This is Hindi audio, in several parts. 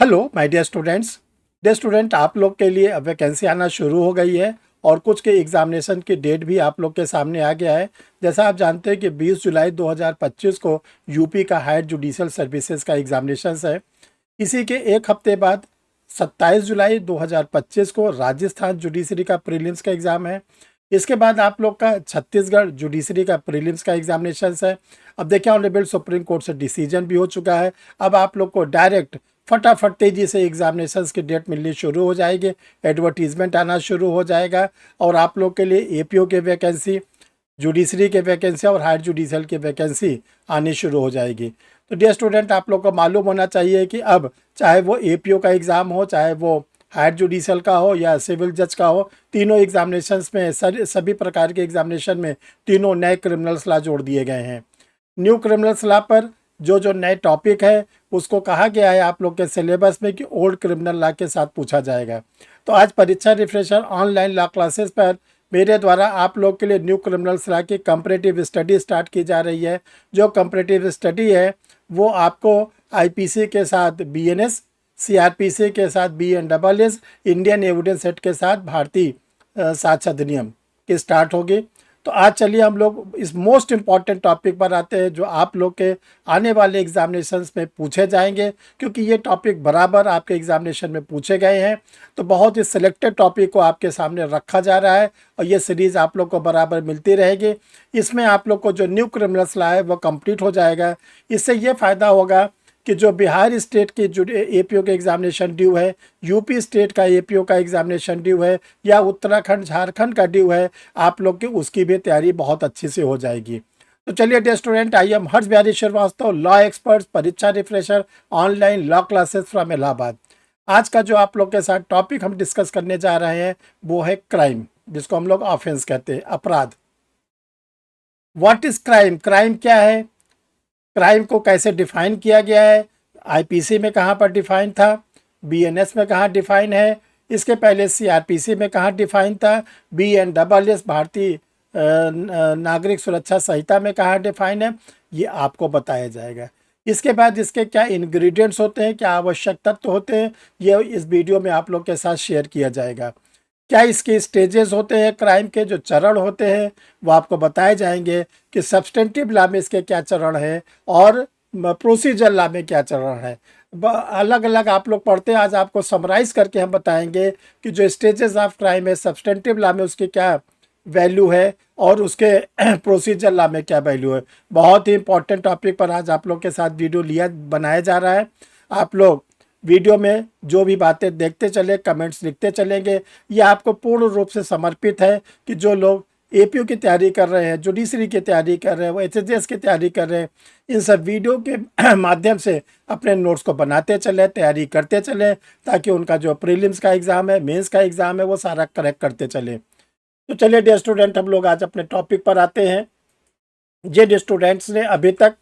Hello my dear students. Dear student, आप लोग के लिए अब वैकेंसी आना शुरू हो गई है और कुछ के एग्जामिनेशन की डेट भी आप लोग के सामने आ गया है। जैसा आप जानते हैं कि 20 जुलाई 2025 को यूपी का हायर जुडिशल सर्विसेज का एग्जामिनेशन है। इसी के एक हफ्ते बाद 27 जुलाई 2025 को राजस्थान जुडिशरी का प्रीलिम्स का एग्ज़ाम है। इसके बाद आप लोग का छत्तीसगढ़ जुडिशरी का प्रीलिम्स का एग्जामिनेशन है। अब देखिए, ऑनरेबल सुप्रीम कोर्ट से डिसीजन भी हो चुका है। अब आप लोग को डायरेक्ट फटाफट तेजी से एग्जामिनेशंस की डेट मिलनी शुरू हो जाएगी, एडवर्टीजमेंट आना शुरू हो जाएगा और आप लोग के लिए एपीओ के वैकेंसी, जुडिशरी के वैकेंसी और हायर जुडिशल की वैकेंसी आनी शुरू हो जाएगी। तो डियर स्टूडेंट, आप लोग को मालूम होना चाहिए कि अब चाहे वो एपीओ का एग्ज़ाम हो, चाहे वो हायर जुडिशल का हो या सिविल जज का हो, तीनों एग्जामिनेशंस में सभी प्रकार के एग्जामिनेशन में तीनों नए क्रिमिनल्स लॉ जोड़ दिए गए हैं। न्यू क्रिमिनल्स लॉ पर जो जो नए टॉपिक है उसको कहा गया है आप लोग के सिलेबस में कि ओल्ड क्रिमिनल लॉ के साथ पूछा जाएगा। तो आज परीक्षा रिफ्रेशर ऑनलाइन लॉ क्लासेस पर मेरे द्वारा आप लोग के लिए न्यू क्रिमिनल्स लॉ की कंपैरेटिव स्टडी स्टार्ट की जा रही है। जो कंपैरेटिव स्टडी है वो आपको आईपीसी के साथ बीएनएस, सीआरपीसी के साथ बीएनडबलएस, इंडियन एविडेंस सेट के साथ भारतीय साक्ष्य अधिनियम की स्टार्ट होगी। तो आज चलिए हम लोग इस मोस्ट इम्पॉर्टेंट टॉपिक पर आते हैं जो आप लोग के आने वाले एग्जामिनेशंस में पूछे जाएंगे, क्योंकि ये टॉपिक बराबर आपके एग्जामिनेशन में पूछे गए हैं। तो बहुत ही सिलेक्टेड टॉपिक को आपके सामने रखा जा रहा है और ये सीरीज़ आप लोग को बराबर मिलती रहेगी। इसमें आप लोग को जो न्यू क्रिमिनल्स लॉ है वो कंप्लीट हो जाएगा। इससे ये फ़ायदा होगा कि जो बिहार स्टेट की जो एपीओ के एग्जामिनेशन ड्यू है, यूपी स्टेट का एपीओ का एग्जामिनेशन ड्यू है या उत्तराखंड झारखंड का ड्यू है, आप लोग की उसकी भी तैयारी बहुत अच्छी से हो जाएगी। तो चलिए dear student, I am Harsh Bihari Srivastava, law experts, परीक्षा refresher, online law classes from Allahabad. आज का जो आप लोग के साथ टॉपिक हम डिस्कस करने जा रहे हैं वो है क्राइम, जिसको हम लोग ऑफेंस कहते हैं, अपराध। What is crime? क्राइम क्या है? क्राइम को कैसे डिफाइन किया गया है? आईपीसी में कहाँ पर डिफाइन था? बीएनएस में कहाँ डिफाइन है? इसके पहले सीआरपीसी में कहाँ डिफाइन था? बीएनडबलएस भारतीय नागरिक सुरक्षा संहिता में कहाँ डिफाइन है? ये आपको बताया जाएगा। इसके बाद इसके क्या इंग्रेडिएंट्स होते हैं, क्या आवश्यक तत्व होते हैं, ये इस वीडियो में आप लोग के साथ शेयर किया जाएगा। क्या इसके स्टेजेस होते हैं, क्राइम के जो चरण होते हैं वो आपको बताए जाएंगे कि सब्सटेंटिव लॉ में इसके क्या चरण है और प्रोसीजर लॉ में क्या चरण है। अलग अलग आप लोग पढ़ते हैं, आज आपको समराइज करके हम बताएंगे कि जो स्टेजेस ऑफ क्राइम है सब्सटेंटिव लॉ में उसकी क्या वैल्यू है और उसके प्रोसीजर लॉ में क्या वैल्यू है। बहुत ही इंपॉर्टेंट टॉपिक पर आज आप लोग के साथ वीडियो बनाया जा रहा है। आप लोग वीडियो में जो भी बातें देखते चले, कमेंट्स लिखते चलेंगे। ये आपको पूर्ण रूप से समर्पित है कि जो लोग एपीओ की तैयारी कर रहे हैं, जुडिशरी की तैयारी कर रहे हैं, वो एचएसएस की तैयारी कर रहे हैं, इन सब वीडियो के माध्यम से अपने नोट्स को बनाते चले, तैयारी करते चले, ताकि उनका जो प्रीलिम्स का एग्ज़ाम है, मेंस का एग्ज़ाम है, वो सारा करेक्ट करते चले। तो चलिए डियर स्टूडेंट, हम लोग आज अपने टॉपिक पर आते हैं। जिन स्टूडेंट्स ने अभी तक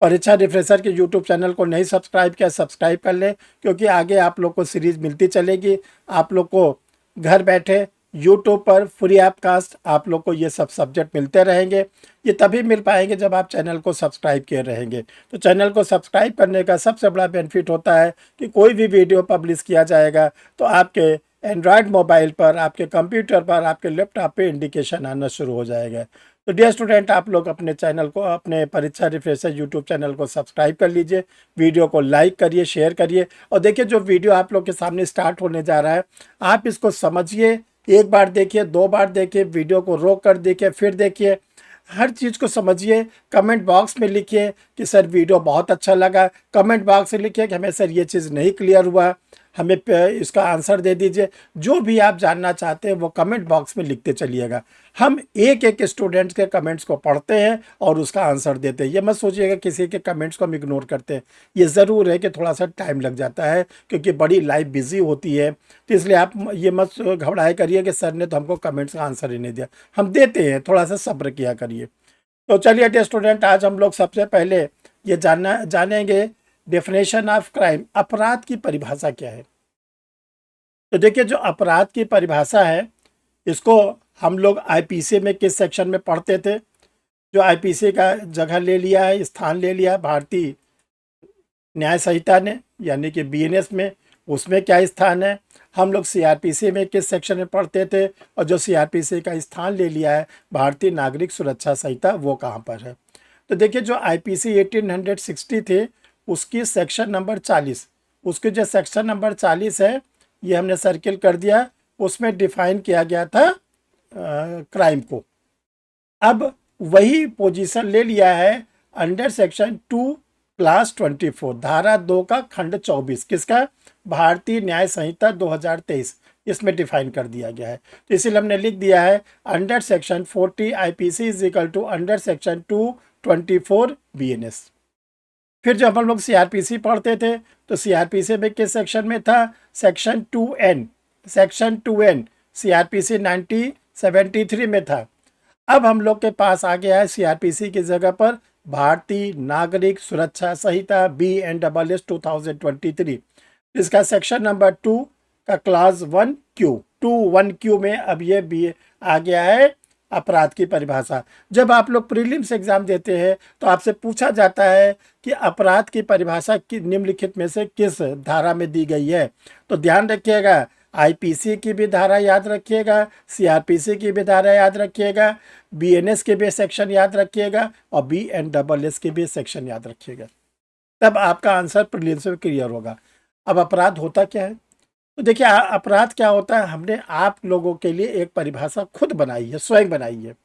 परीक्षा रिफ्रेशर के यूट्यूब चैनल को नहीं सब्सक्राइब किया, सब्सक्राइब कर लें, क्योंकि आगे आप लोग को सीरीज़ मिलती चलेगी। आप लोग को घर बैठे यूट्यूब पर फ्री ऐप कास्ट आप लोग को ये सब सब्जेक्ट मिलते रहेंगे। ये तभी मिल पाएंगे जब आप चैनल को सब्सक्राइब किए रहेंगे। तो चैनल को सब्सक्राइब करने का सबसे बड़ा बेनिफिट होता है कि कोई भी वीडियो पब्लिश किया जाएगा तो आपके एंड्रॉयड मोबाइल पर, आपके कंप्यूटर पर, आपके लैपटॉप पे इंडिकेशन आना शुरू हो जाएगा। तो डियर स्टूडेंट, आप लोग अपने चैनल को, अपने परीक्षा रिफ्रेशर यूट्यूब चैनल को सब्सक्राइब कर लीजिए, वीडियो को लाइक करिए, शेयर करिए। और देखिए, जो वीडियो आप लोग के सामने स्टार्ट होने जा रहा है, आप इसको समझिए, एक बार देखिए, दो बार देखिए, वीडियो को रोक कर देखिए, फिर देखिए, हर चीज़ को समझिए। कमेंट बॉक्स में लिखिए कि सर वीडियो बहुत अच्छा लगा, कमेंट बॉक्स में लिखिए कि हमें सर ये चीज़ नहीं क्लियर हुआ, हमें इसका आंसर दे दीजिए। जो भी आप जानना चाहते हैं वो कमेंट बॉक्स में लिखते चलिएगा। हम एक एक स्टूडेंट्स के कमेंट्स को पढ़ते हैं और उसका आंसर देते हैं। ये मत सोचिएगा किसी के कमेंट्स को हम इग्नोर करते हैं। ये ज़रूर है कि थोड़ा सा टाइम लग जाता है, क्योंकि बड़ी लाइफ बिजी होती है। तो इसलिए आप ये मत घबराए करिए कि सर ने तो हमको कमेंट्स का आंसर ही नहीं दिया। हम देते हैं, थोड़ा सा सब्र किया करिए। तो चलिए डियर स्टूडेंट, आज हम लोग सबसे पहले ये जानेंगे डेफिनेशन ऑफ क्राइम, अपराध की परिभाषा क्या है। तो देखिए, जो अपराध की परिभाषा है इसको हम लोग आईपीसी में किस सेक्शन में पढ़ते थे? जो आईपीसी का जगह ले लिया है, स्थान ले लिया है, भारतीय न्याय संहिता ने यानी कि बीएनएस में, उसमें क्या स्थान है, हम लोग सीआरपीसी में किस सेक्शन में पढ़ते थे, और जो सीआरपीसी का स्थान ले लिया है भारतीय नागरिक सुरक्षा संहिता, वो कहाँ पर है। तो देखिए जो आईपीसी 1860 थे उसकी सेक्शन नंबर 40, उसके जो सेक्शन नंबर 40 है ये हमने सर्किल कर दिया, उसमें डिफाइन किया गया था क्राइम को। अब वही पोजीशन ले लिया है अंडर सेक्शन 2 क्लास 24, धारा 2 का खंड 24, किसका, भारतीय न्याय संहिता 2023, इसमें डिफाइन कर दिया गया है। तो इसीलिए हमने लिख दिया है under section 40 IPC is equal to under section 224 BNS. फिर जब हम लोग सीआरपीसी पढ़ते थे तो सीआरपीसी में किस सेक्शन में था, section 2N, section 2N CrPC 1973 में था। अब हम लोग के पास आ गया है सीआरपीसी की जगह पर भारतीय नागरिक सुरक्षा संहिता BNSS 2023, इसका सेक्शन नंबर 2 का क्लास 1Q में अब ये भी आ गया है अपराध की परिभाषा। जब आप लोग प्रीलिम्स एग्जाम देते हैं तो आपसे पूछा जाता है कि अपराध की परिभाषा की निम्नलिखित में से किस धारा में दी गई है, तो ध्यान रखिएगा आईपीसी की भी धारा याद रखिएगा, सीआरपीसी की भी धारा याद रखिएगा, बीएनएस के भी सेक्शन याद रखिएगा, और बीएनएस के भी सेक्शन याद रखिएगा, तब आपका आंसर प्रीलिम्स में क्लियर होगा। अब अपराध होता क्या है, तो देखिए अपराध क्या होता है, हमने आप लोगों के लिए एक परिभाषा खुद बनाई है, स्वयं बनाई है।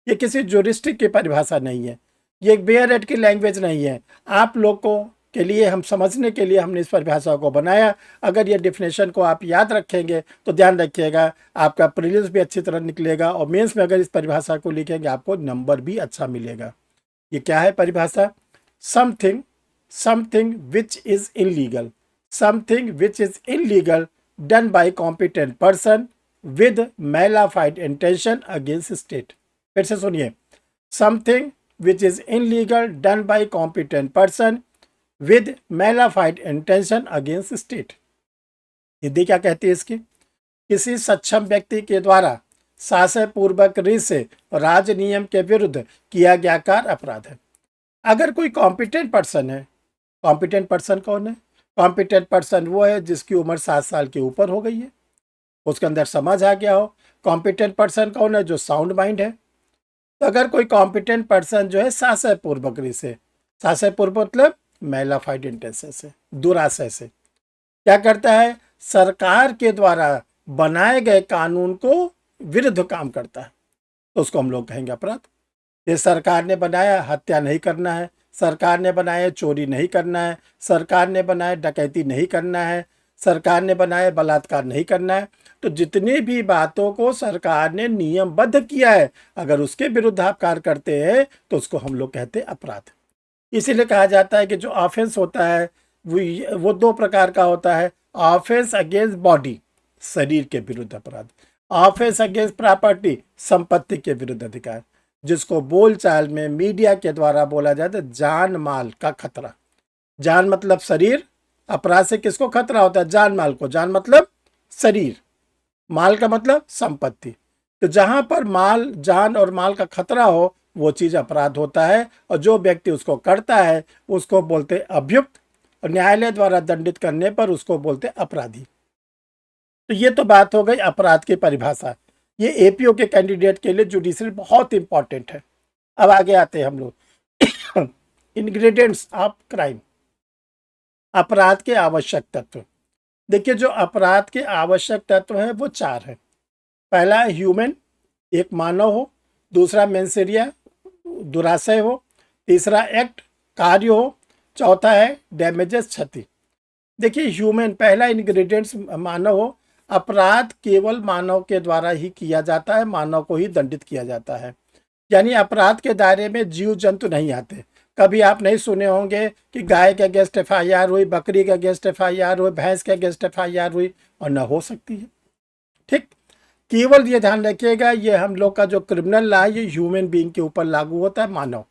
ये किसी ज्यूरिस्टिक की परिभाषा नहीं है, ये एक बेयरएट की लैंग्वेज नहीं है, आप लोगों के लिए, हम समझने के लिए हमने इस परिभाषा को बनाया। अगर ये डिफिनेशन को आप याद रखेंगे तो ध्यान रखिएगा आपका प्रीलिम्स भी अच्छी तरह निकलेगा, और मेंस में अगर इस परिभाषा को लिखेंगे आपको नंबर भी अच्छा मिलेगा। ये क्या है परिभाषा, something which is illegal, something which is illegal done by competent person with malified intention against state। फिर से सुनिए, something which is illegal done by competent person with malified intention against state। Hindi क्या कहती है इसकी, किसी सक्षम व्यक्ति के द्वारा साजश पूर्वक रीत से राज नियम के विरुद्ध किया गया कार्य अपराध है। अगर कोई कॉम्पिटेंट पर्सन है, कॉम्पिटेंट पर्सन कौन है, कॉम्पिटेंट पर्सन वो है जिसकी उम्र 7 साल के ऊपर हो गई है, उसके अंदर समझ आ गया हो। कॉम्पिटेंट पर्सन कौन है, जो साउंड माइंड है। तो अगर कोई कॉम्पिटेंट पर्सन जो है साजश पूर्वक से, साजश पूर्वक मतलब मैलाफाइड इंटेंशन से, दुराशय से क्या करता है, सरकार के द्वारा बनाए गए कानून को विरुद्ध काम करता है, तो उसको हम लोग कहेंगे अपराध। ये सरकार ने बनाया हत्या नहीं करना है, सरकार ने बनाया चोरी नहीं करना है, सरकार ने बनाया डकैती नहीं करना है, सरकार ने बनाया बलात्कार नहीं करना है। तो जितनी भी बातों को सरकार ने नियमबद्ध किया है, अगर उसके विरुद्ध आप कार्य करते हैं तो उसको हम लोग कहते हैं अपराध। इसीलिए कहा जाता है कि जो ऑफेंस होता है वो 2 प्रकार का होता है, ऑफेंस अगेंस्ट बॉडी, शरीर के विरुद्ध अपराध, ऑफेंस अगेंस्ट प्रॉपर्टी, संपत्ति के विरुद्ध अधिकार, जिसको बोलचाल में मीडिया के द्वारा बोला जाता है जान माल का खतरा। जान मतलब शरीर, अपराध से किसको खतरा होता है, जान माल को, जान मतलब शरीर, माल का मतलब संपत्ति। तो जहां पर माल, जान और माल का खतरा हो वो चीज अपराध होता है, और जो व्यक्ति उसको करता है उसको बोलते अभियुक्त, और न्यायालय द्वारा दंडित करने पर उसको बोलते अपराधी। तो ये तो बात हो गई अपराध की परिभाषा, ये एपीओ के कैंडिडेट के लिए जुडिशरी बहुत इंपॉर्टेंट है। अब आगे आते हैं हम लोग इंग्रेडिएंट्स ऑफ क्राइम, अपराध के आवश्यक तत्व। देखिए जो अपराध के आवश्यक तत्व हैं वो 4 हैं। पहला है ह्यूमन, एक मानव हो, दूसरा मेंसेरिया दुराशय हो, तीसरा एक्ट कार्य हो, चौथा है डैमेजेस क्षति। देखिए ह्यूमन, पहला इंग्रेडिएंट्स मानव हो, अपराध केवल मानव के द्वारा ही किया जाता है, मानव को ही दंडित किया जाता है, यानी अपराध के दायरे में जीव जंतु नहीं आते। कभी आप नहीं सुने होंगे कि गाय के अगेंस्ट FIR हुई, बकरी के अगेंस्ट FIR हुई, भैंस के अगेंस्ट FIR हुई, और न हो सकती है। ठीक, केवल ये ध्यान रखिएगा ये हम लोग का जो क्रिमिनल लॉ है ये ह्यूमन बीइंग के ऊपर लागू होता है, मानव।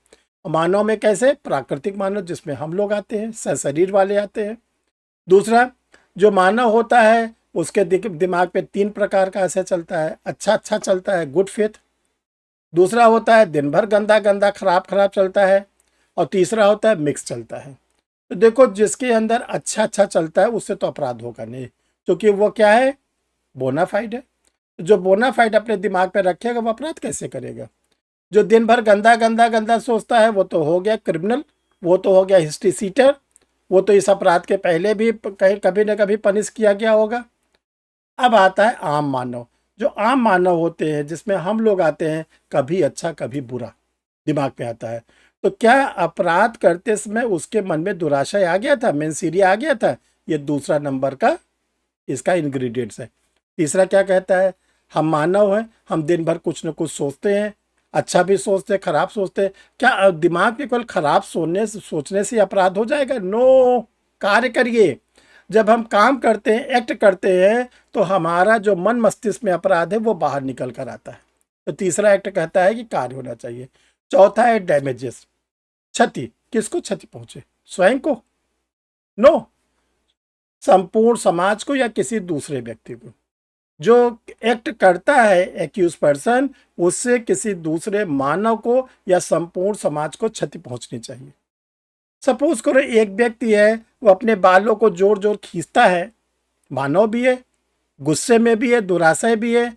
मानव में कैसे, प्राकृतिक मानव जिसमें हम लोग आते हैं, सशरीर वाले आते हैं। दूसरा, जो मानव होता है उसके दिमाग पे 3 प्रकार का असर चलता है, अच्छा चलता है, गुड फेथ। दूसरा होता है दिन भर गंदा खराब चलता है, और तीसरा होता है मिक्स चलता है। तो देखो, जिसके अंदर अच्छा अच्छा चलता है उससे तो अपराध होगा नहीं, क्योंकि वो क्या है, बोनाफाइड है। जो बोनाफाइड अपने दिमाग पे रखेगा वो अपराध कैसे करेगा। जो दिन भर गंदा गंदा गंदा सोचता है वो तो हो गया क्रिमिनल, वो तो हो गया हिस्ट्री सीटर, वो तो इस अपराध के पहले भी कहीं कभी ना कभी पनिश किया गया होगा। अब आता है आम मानव। जो आम मानव होते हैं, जिसमें हम लोग आते हैं, कभी अच्छा कभी बुरा दिमाग में आता है। तो क्या अपराध करते समय उसके मन में दुराशय आ गया था, मेंसीरिया आ गया था? ये दूसरा नंबर का इसका इंग्रेडिएंट्स है। तीसरा क्या कहता है, हम मानव हैं, हम दिन भर कुछ न कुछ सोचते हैं, अच्छा भी सोचते हैं खराब सोचते हैं। क्या दिमाग में केवल खराब सोचने से अपराध हो जाएगा? नो, कार्य करिए। जब हम काम करते हैं, एक्ट करते हैं, तो हमारा जो मन मस्तिष्क में अपराध है वो बाहर निकल कर आता है। तो तीसरा एक्ट कहता है कि कार्य होना चाहिए। चौथा है डैमेजेस, क्षति। किसको क्षति पहुंचे? स्वयं को? नो, संपूर्ण समाज को या किसी दूसरे व्यक्ति को। जो एक्ट करता है एक्यूज पर्सन, उससे किसी दूसरे मानव को या संपूर्ण समाज को क्षति पहुंचनी चाहिए। सपोज करो एक व्यक्ति है, वो अपने बालों को जोर जोर खींचता है, मानव भी है, गुस्से में भी है, दुराशय भी है,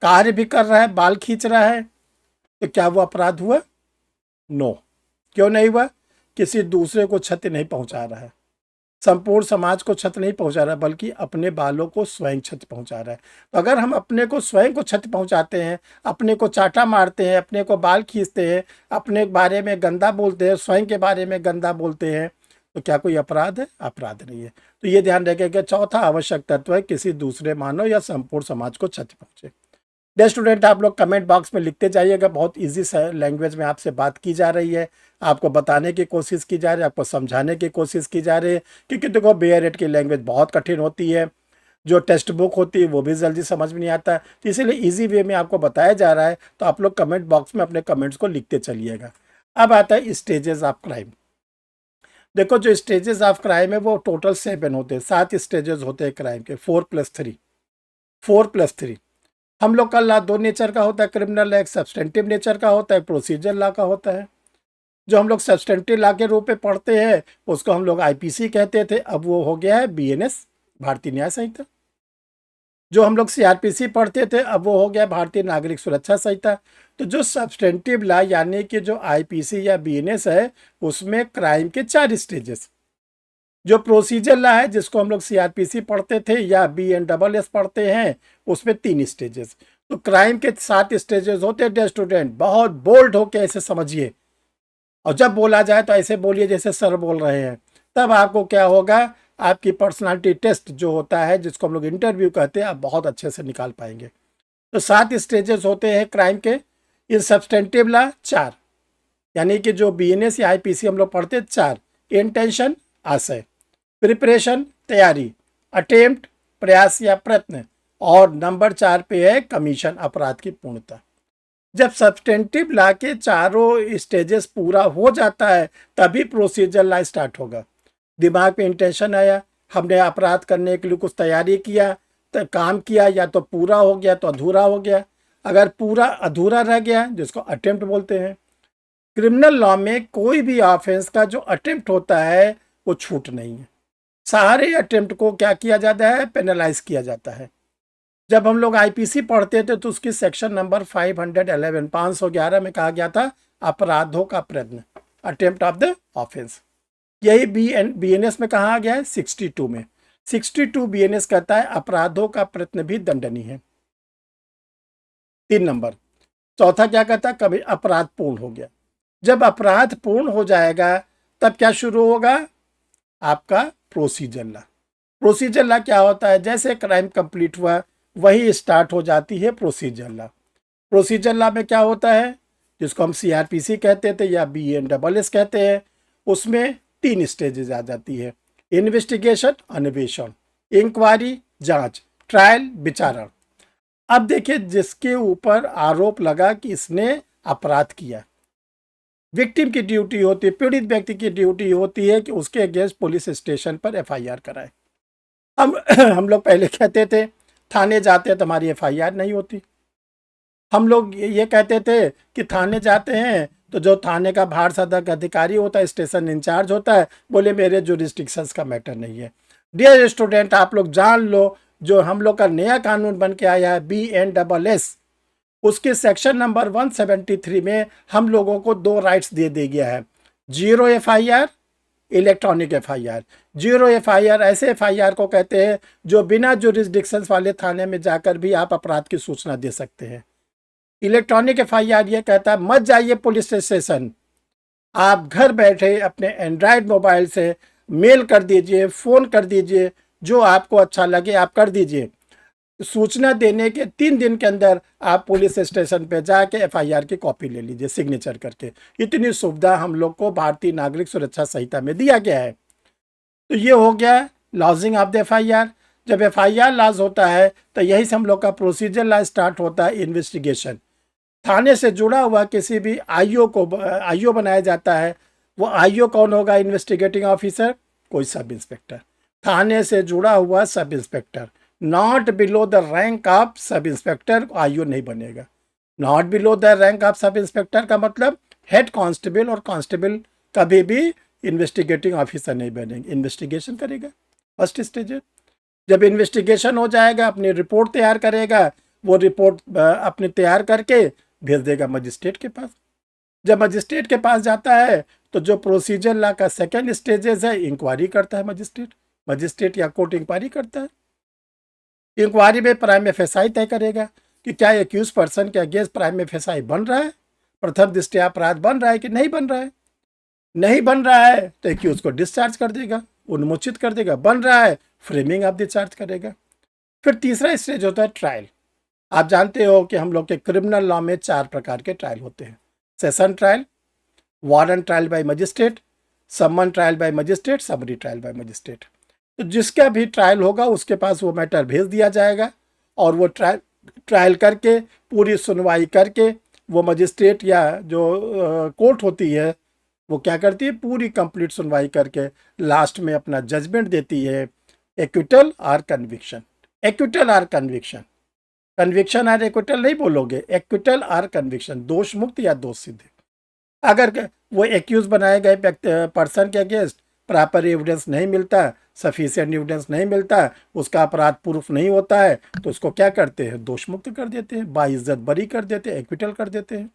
कार्य भी कर रहा है, बाल खींच रहा है, तो क्या वो अपराध हुआ? नो। क्यों नहीं हुआ? किसी दूसरे को क्षति नहीं पहुंचा रहा है, संपूर्ण समाज को क्षति नहीं पहुंचा रहा है, बल्कि अपने बालों को स्वयं क्षति पहुंचा रहा है। तो अगर हम अपने को स्वयं को क्षति पहुंचाते हैं, अपने को चाटा मारते हैं, अपने को बाल खींचते हैं, अपने बारे में गंदा बोलते हैं, स्वयं के बारे में गंदा बोलते हैं, तो क्या कोई अपराध है? अपराध नहीं है। तो ये ध्यान रखिएगा, चौथा आवश्यक तत्व है किसी दूसरे मानव या संपूर्ण समाज को क्षति पहुंचे। डे स्टूडेंट, आप लोग कमेंट बॉक्स में लिखते जाइएगा। बहुत इजी लैंग्वेज में आपसे बात की जा रही है, आपको बताने की कोशिश की जा रही है, आपको समझाने की कोशिश की जा रही है। क्योंकि देखो, BA-RED की लैंग्वेज बहुत कठिन होती है, जो टेक्स्ट बुक होती है वो भी जल्दी समझ में नहीं आता, तो इसीलिए इजी वे में आपको बताया जा रहा है। तो आप लोग कमेंट बॉक्स में अपने कमेंट्स को लिखते चलिएगा। अब आता है स्टेजेस ऑफ क्राइम। देखो, जो स्टेजेस ऑफ क्राइम है वो टोटल 7 होते हैं, 7 स्टेजेस होते हैं क्राइम के, 4+3, 4+3। हम लोग का लॉ दो नेचर का होता है, क्रिमिनल एक सब्सटेंटिव नेचर का होता है, प्रोसीजर लॉ का होता है। जो हम लोग सब्सटेंटिव लॉ के रूप में पढ़ते हैं उसको हम लोग IPC कहते थे, अब वो हो गया है BNS, भारतीय न्याय संहिता। जो हम लोग CRPC पढ़ते थे अब वो हो गया भारतीय नागरिक सुरक्षा संहिता। तो जो सब्सटेंटिव लॉ यानी कि जो IPC या BNS है, उसमें क्राइम के 4 स्टेजेस। जो प्रोसीजर लॉ है, जिसको हम लोग CRPC पढ़ते थे या BNSS पढ़ते हैं, उसमें 3 स्टेजेस। तो क्राइम के 7 स्टेजेस होते हैं। स्टूडेंट, बहुत बोल्ड होके ऐसे समझिए, और जब बोला जाए तो ऐसे बोलिए जैसे सर बोल रहे हैं, तब आपको क्या होगा, आपकी पर्सनालिटी टेस्ट जो होता है, जिसको हम लोग इंटरव्यू कहते हैं, आप बहुत अच्छे से निकाल पाएंगे। तो 7 स्टेजेस होते हैं क्राइम के। इन सब्सटेंटिव लॉ 4, यानी कि जो BNS या IPC हम लोग पढ़ते 4। इंटेंशन, आशय, प्रिपरेशन, तैयारी, अटेम्प्ट, प्रयास या प्रयत्न, और नंबर 4 पे है कमीशन, अपराध की पूर्णता। जब सब्सटेंटिव लॉ के चारों स्टेजेस पूरा हो जाता है, तभी प्रोसीजर लॉ स्टार्ट होगा। दिमाग में इंटेंशन आया, हमने अपराध करने के लिए कुछ तैयारी किया, तो काम किया, या तो पूरा हो गया तो अधूरा हो गया। अगर पूरा अधूरा रह गया, जिसको अटेम्प्ट बोलते हैं। क्रिमिनल लॉ में कोई भी ऑफेंस का जो अटेम्प्ट होता है वो छूट नहीं है, सारे अटेम्प्ट को क्या किया जाता है, पेनलाइज किया जाता है। जब हम लोग IPC पढ़ते थे तो उसकी सेक्शन नंबर 511 में कहा गया था अपराधों का प्रयत्न, अटेम्प्ट ऑफ द ऑफेंस। यही BNS में कहा गया है 62 में। 62 BNS कहता है अपराधों का प्रयत्न भी दंडनीय है। 3 नंबर। चौथा क्या कहता है, कभी अपराध पूर्ण हो गया। जब अपराध पूर्ण हो जाएगा तब क्या शुरू होगा, आपका प्रोसीजर लॉ। प्रोसीजर लॉ क्या होता है, जैसे क्राइम कंप्लीट हुआ वही स्टार्ट हो जाती है प्रोसीजर लॉ। प्रोसीजर लॉ में क्या होता है, जिसको हम CRPC कहते थे या BNSS कहते हैं, उसमें 3 स्टेजेस आ जाती है। इन्वेस्टिगेशन, अन्वेषण, इंक्वायरी, जांच, ट्रायल, विचारण। अब देखिए, जिसके ऊपर आरोप लगा कि इसने अपराध किया, विक्टिम की ड्यूटी होती है, पीड़ित व्यक्ति की ड्यूटी होती है कि उसके अगेंस्ट पुलिस स्टेशन पर FIR कराए। हम हम लोग पहले कहते थे थाने जाते हैं तो हमारी FIR नहीं होती, हम लोग ये कहते थे कि थाने जाते हैं तो जो थाने का भार सदक अधिकारी होता है, स्टेशन इंचार्ज होता है, बोले मेरे जुरिस्डिक्शंस का मैटर नहीं है। डियर स्टूडेंट, आप लोग जान लो, जो हम लोग का नया कानून बन के आया है BNSS, उसके सेक्शन नंबर 173 में हम लोगों को 2 राइट्स दे दिया गया है। 0 FIR, इलेक्ट्रॉनिक FIR। 0 FIR ऐसे FIR को कहते हैं जो बिना जुरिस्डिक्शंस वाले थाने में जाकर भी आप अपराध की सूचना दे सकते हैं। इलेक्ट्रॉनिक FIR ये कहता है मत जाइए पुलिस स्टेशन, आप घर बैठे अपने एंड्रॉयड मोबाइल से मेल कर दीजिए, फ़ोन कर दीजिए, जो आपको अच्छा लगे आप कर दीजिए। सूचना देने के 3 दिन के अंदर आप पुलिस स्टेशन पे जाके FIR की कॉपी ले लीजिए सिग्नेचर करके। इतनी सुविधा हम लोग को भारतीय नागरिक सुरक्षा संहिता में दिया गया है। तो ये हो गया लॉजिंग ऑफ द FIR। जब FIR लॉज होता है तो यही से हम लोग का प्रोसीजर लॉ स्टार्ट होता है, इन्वेस्टिगेशन। थाने से जुड़ा हुआ किसी भी IO को IO बनाया जाता है। वो IO कौन होगा? इन्वेस्टिगेटिंग ऑफिसर, कोई सब इंस्पेक्टर। थाने से जुड़ा हुआ sub inspector, not below the rank of sub inspector IO नहीं बनेगा। Not below the rank of sub inspector का मतलब हेड कांस्टेबल और कांस्टेबल कभी भी इन्वेस्टिगेटिंग ऑफिसर नहीं बनेंगे। इन्वेस्टिगेशन करेगा, फर्स्ट स्टेज है। जब इन्वेस्टिगेशन हो जाएगा, अपनी रिपोर्ट तैयार करेगा, वो रिपोर्ट अपने तैयार करके भेज देगा मजिस्ट्रेट के पास। जब मजिस्ट्रेट के पास जाता है तो जो प्रोसीजर लॉ का सेकेंड स्टेजेस है, इंक्वायरी करता है मजिस्ट्रेट या कोर्ट इंक्वायरी करता है। इंक्वायरी में प्राइम फेसाई तय करेगा कि क्या एक्यूज पर्सन के अगेंस्ट प्राइम फेसाई बन रहा है, प्रथम दृष्टया अपराध बन रहा है कि नहीं बन रहा है। नहीं बन रहा है तो एक्यूज को डिस्चार्ज कर देगा, उन्मोचित कर देगा। बन रहा है, फ्रेमिंग ऑफ डिस्चार्ज करेगा। फिर तीसरा स्टेज होता है ट्रायल। आप जानते हो कि हम लोग के क्रिमिनल लॉ में 4 प्रकार के ट्रायल होते हैं। Session trial, warrant trial by magistrate, summon trial by magistrate, summary trial by magistrate. तो जिसका भी ट्रायल होगा उसके पास वो मैटर भेज दिया जाएगा और वो ट्रायल करके, पूरी सुनवाई करके, वो मजिस्ट्रेट या जो कोर्ट होती है वो क्या करती है, पूरी कंप्लीट सुनवाई करके लास्ट में अपना जजमेंट देती है, एक्विटल और कन्विक्शन। एक्विटल और कन्विक्शन, कन्विक्शन और एक्विटल नहीं बोलोगे, एक्विटल और कन्विक्शन, दोष मुक्त या दोष सिद्ध। अगर वो एक्यूज बनाए गए पर्सन के अगेंस्ट प्रॉपर एविडेंस नहीं मिलता, सफिशिएंट एविडेंस नहीं मिलता, उसका अपराध प्रूफ नहीं होता है, तो उसको क्या करते हैं, दोष मुक्त कर देते हैं, बाइज्जत बरी कर देते हैं, एक्विटल कर देते हैं।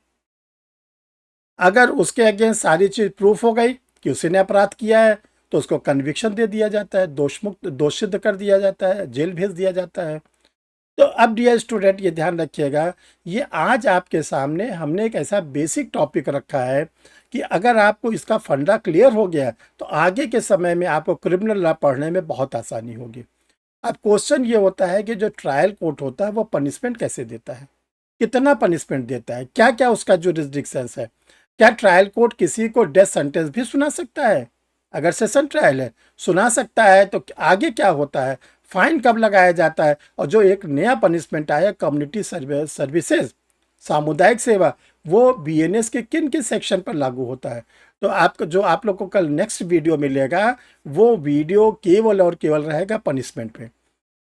अगर उसके अगेंस्ट सारी चीज प्रूफ हो गई कि उसने अपराध किया है तो उसको कन्विक्शन दे दिया जाता है, दोष मुक्त, दोष सिद्ध कर दिया जाता है, जेल भेज दिया जाता है। तो अब डियर स्टूडेंट ये ध्यान रखिएगा, ये आज आपके सामने हमने एक ऐसा बेसिक टॉपिक रखा है कि अगर आपको इसका फंडा क्लियर हो गया तो आगे के समय में आपको क्रिमिनल लॉ पढ़ने में बहुत आसानी होगी। अब क्वेश्चन ये होता है कि जो ट्रायल कोर्ट होता है वो पनिशमेंट कैसे देता है, कितना पनिशमेंट देता है, क्या क्या उसका जुरिस्डिक्शंस है। क्या ट्रायल कोर्ट किसी को डेथ सेंटेंस भी सुना सकता है? अगर सेशन ट्रायल है सुना सकता है, तो आगे क्या होता है, फाइन कब लगाया जाता है। और जो एक नया पनिशमेंट आया कम्युनिटी सर्विसेज, सामुदायिक सेवा, वो BNS के किन किन सेक्शन पर लागू होता है। तो आपको जो आप लोग को कल नेक्स्ट वीडियो मिलेगा वो वीडियो केवल और केवल रहेगा पनिशमेंट पे।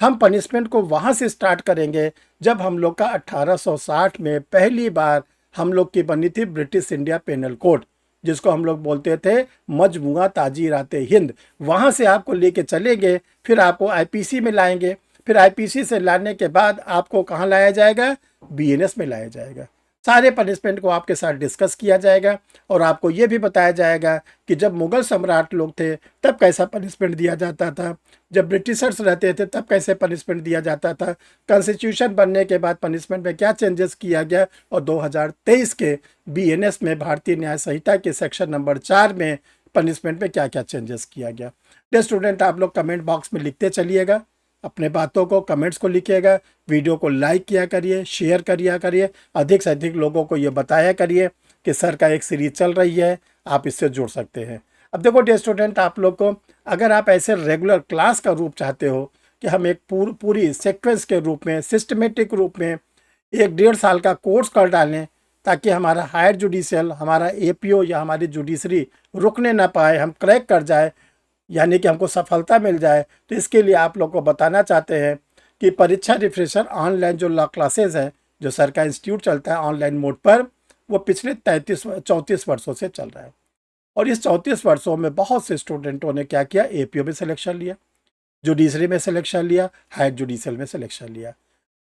हम पनिशमेंट को वहाँ से स्टार्ट करेंगे जब हम लोग का 1860 में पहली बार हम लोग की बनी थी ब्रिटिश इंडिया पेनल कोड, जिसको हम लोग बोलते थे मजमुआ ताजीराते हिंद। वहाँ से आपको लेके चलेंगे, फिर आपको IPC में लाएंगे, फिर IPC से लाने के बाद आपको कहाँ लाया जाएगा, BNS में लाया जाएगा। सारे पनिशमेंट को आपके साथ डिस्कस किया जाएगा और आपको ये भी बताया जाएगा कि जब मुगल सम्राट लोग थे तब कैसा पनिशमेंट दिया जाता था, जब ब्रिटिशर्स रहते थे तब कैसे पनिशमेंट दिया जाता था, कॉन्स्टिट्यूशन बनने के बाद पनिशमेंट में क्या चेंजेस किया गया, और 2023 के BNS में भारतीय न्याय संहिता के सेक्शन नंबर 4 में पनिशमेंट में क्या क्या चेंजेस किया गया। तो स्टूडेंट आप लोग कमेंट बॉक्स में लिखते चलिएगा, अपने बातों को, कमेंट्स को लिखिएगा, वीडियो को लाइक किया करिए, शेयर करिए करिए, अधिक से अधिक लोगों को ये बताया करिए कि सर का एक सीरीज चल रही है, आप इससे जुड़ सकते हैं। अब देखो डियर स्टूडेंट, आप लोग को अगर आप ऐसे रेगुलर क्लास का रूप चाहते हो कि हम एक पूरी सीक्वेंस के रूप में, सिस्टमेटिक रूप में 1-1.5 साल का कोर्स कर डालें, ताकि हमारा हायर जुडिशियल, हमारा APO या हमारी जुडिशरी रुकने ना पाए, हम क्रैक कर जाए, यानी कि हमको सफलता मिल जाए, तो इसके लिए आप लोग को बताना चाहते हैं कि परीक्षा रिफ्रेशर ऑनलाइन जो लॉ क्लासेज हैं जो सर का इंस्टीट्यूट चलता है ऑनलाइन मोड पर, वो पिछले 34 वर्षों से चल रहा है। और इस 34 वर्षों में बहुत से स्टूडेंटों ने क्या किया, एपीओ में सिलेक्शन लिया, जुडिशरी में सिलेक्शन लिया, हायर जुडिशियल में सिलेक्शन लिया।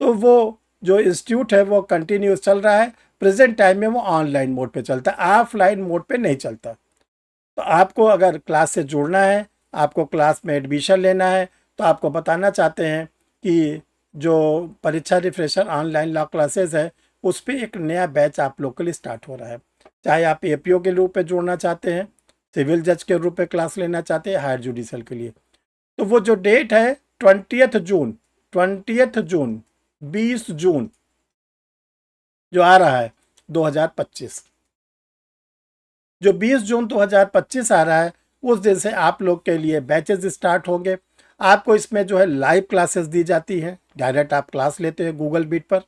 तो वो जो इंस्टीट्यूट है वो कंटिन्यूस चल रहा है। प्रेजेंट टाइम में वो ऑनलाइन मोड पे चलता है, ऑफलाइन मोड पे नहीं चलता। तो आपको अगर क्लास से जुड़ना है, आपको क्लास में एडमिशन लेना है, तो आपको बताना चाहते हैं कि जो परीक्षा रिफ्रेशर ऑनलाइन लॉ क्लासेस है, उस पर एक नया बैच आप लोग के लिए स्टार्ट हो रहा है। चाहे आप एपीओ के रूप में जुड़ना चाहते हैं, सिविल जज के रूप में क्लास लेना चाहते हैं, हायर जुडिशल के लिए, तो वो जो डेट है 20 जून 20 जून जो आ रहा है 2025, जो 20 जून 2025 आ रहा है, उस दिन से आप लोग के लिए बैचेस स्टार्ट होंगे। आपको इसमें जो है लाइव क्लासेस दी जाती हैं, डायरेक्ट आप क्लास लेते हैं गूगल मीट पर,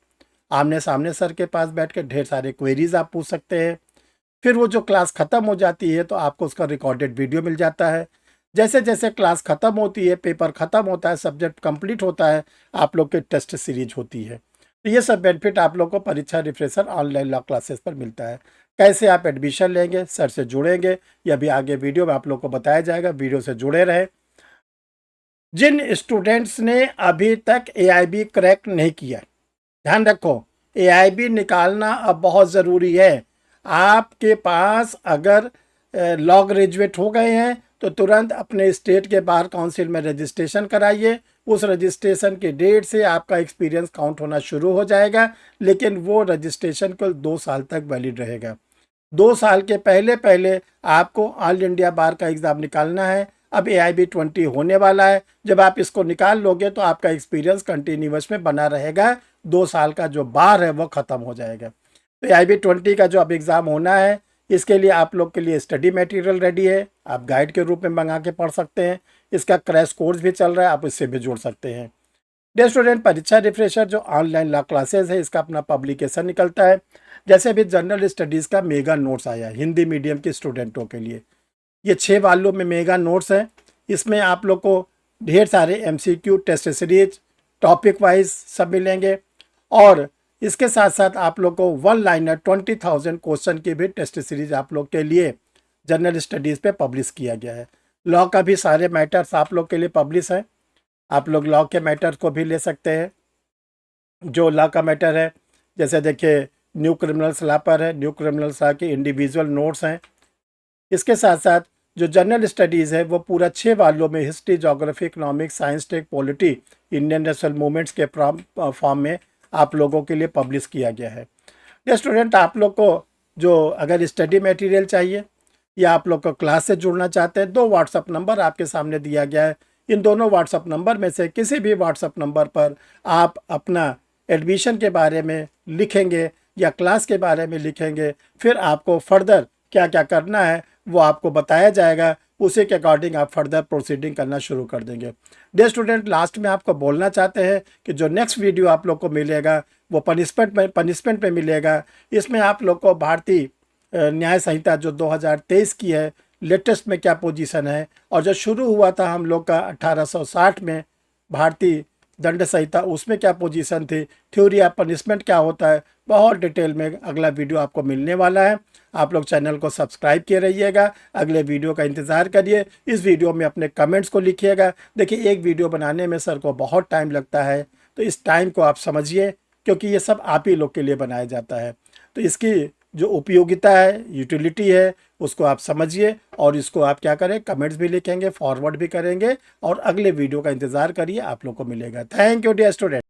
आमने सामने सर के पास बैठ के ढेर सारे क्वेरीज आप पूछ सकते हैं। फिर वो जो क्लास ख़त्म हो जाती है तो आपको उसका रिकॉर्डेड वीडियो मिल जाता है। जैसे जैसे क्लास ख़त्म होती है, पेपर ख़त्म होता है, सब्जेक्ट कंप्लीट होता है, आप लोग के टेस्ट सीरीज होती है। तो ये सब बेनिफिट आप लोग को परीक्षा रिफ्रेशर ऑनलाइन लॉ क्लासेस पर मिलता है। कैसे आप एडमिशन लेंगे, सर से जुड़ेंगे, यह भी आगे वीडियो में आप लोग को बताया जाएगा। वीडियो से जुड़े रहे। जिन स्टूडेंट्स ने अभी तक एआईबी क्रैक नहीं किया, ध्यान रखो, एआईबी निकालना अब बहुत ज़रूरी है। आपके पास अगर लॉ ग्रेजुएट हो गए हैं तो तुरंत अपने स्टेट के बार काउंसिल में रजिस्ट्रेशन कराइए। उस रजिस्ट्रेशन के डेट से आपका एक्सपीरियंस काउंट होना शुरू हो जाएगा, लेकिन वो रजिस्ट्रेशन केवल 2 साल तक वैलिड रहेगा। 2 साल के पहले पहले आपको ऑल इंडिया बार का एग्ज़ाम निकालना है। अब AIB 20 होने वाला है। जब आप इसको निकाल लोगे तो आपका एक्सपीरियंस कंटिन्यूअस में बना रहेगा। 2 साल का जो बार है वो ख़त्म हो जाएगा। तो AIB 20 का जो अब एग्ज़ाम होना है, इसके लिए आप लोग के लिए स्टडी मटेरियल रेडी है, आप गाइड के रूप में मंगा के पढ़ सकते हैं। इसका क्रैश कोर्स भी चल रहा है, आप इससे भी जुड़ सकते हैं। डियर स्टूडेंट, परीक्षा रिफ्रेशर जो ऑनलाइन लॉ क्लासेस है, इसका अपना पब्लिकेशन निकलता है। जैसे अभी जनरल स्टडीज़ का मेगा नोट्स आया हिंदी मीडियम के स्टूडेंटों के लिए, ये 6 वालों में मेगा नोट्स हैं। इसमें आप लोग को ढेर सारे MCQ test series topic wise सब मिलेंगे, और इसके साथ साथ आप लोग को 1 लाइनर 20,000 क्वेश्चन की भी टेस्ट सीरीज आप लोग के लिए जनरल स्टडीज़ पे पब्लिश किया गया है। लॉ का भी सारे मैटर्स आप लोग के लिए पब्लिश है। आप लोग लॉ के मैटर को भी ले सकते हैं। जो लॉ का मैटर है, जैसे देखिए न्यू क्रिमिनल्स लॉ पर है, न्यू क्रिमिनल्स लॉ के इंडिविजुअल नोट्स हैं। इसके साथ साथ जो जनरल स्टडीज़ है वो पूरा 6 वालों में history, geography, economics, science, tech, polity, Indian national movements के फॉर्म में आप लोगों के लिए पब्लिश किया गया है। ये स्टूडेंट, आप लोग को जो अगर स्टडी मटेरियल चाहिए या आप लोग को क्लास से जुड़ना चाहते हैं, 2 व्हाट्सअप नंबर आपके सामने दिया गया है। इन दोनों व्हाट्सअप नंबर में से किसी भी व्हाट्सअप नंबर पर आप अपना एडमिशन के बारे में लिखेंगे या क्लास के बारे में लिखेंगे, फिर आपको फर्दर क्या क्या करना है वो आपको बताया जाएगा। उसी के अकॉर्डिंग आप फर्दर प्रोसीडिंग करना शुरू कर देंगे। डियर स्टूडेंट, लास्ट में आपको बोलना चाहते हैं कि जो नेक्स्ट वीडियो आप लोग को मिलेगा वो पनिशमेंट में मिलेगा। इसमें आप लोग को भारतीय न्याय संहिता जो 2023 की है, लेटेस्ट में क्या पोजीशन है, और जो शुरू हुआ था हम लोग का 1860 में भारतीय दंड संहिता, उसमें क्या पोजीशन थी, थ्योरी ऑफ पनिशमेंट क्या होता है, बहुत डिटेल में अगला वीडियो आपको मिलने वाला है। आप लोग चैनल को सब्सक्राइब किए रहिएगा, अगले वीडियो का इंतज़ार करिए। इस वीडियो में अपने कमेंट्स को लिखिएगा। देखिए, एक वीडियो बनाने में सर को बहुत टाइम लगता है, तो इस टाइम को आप समझिए, क्योंकि ये सब आप ही लोग के लिए बनाया जाता है। तो इसकी जो उपयोगिता है, यूटिलिटी है, उसको आप समझिए, और इसको आप क्या करें, कमेंट्स भी लिखेंगे, फॉरवर्ड भी करेंगे, और अगले वीडियो का इंतज़ार करिए, आप लोग को मिलेगा। Thank you dear student.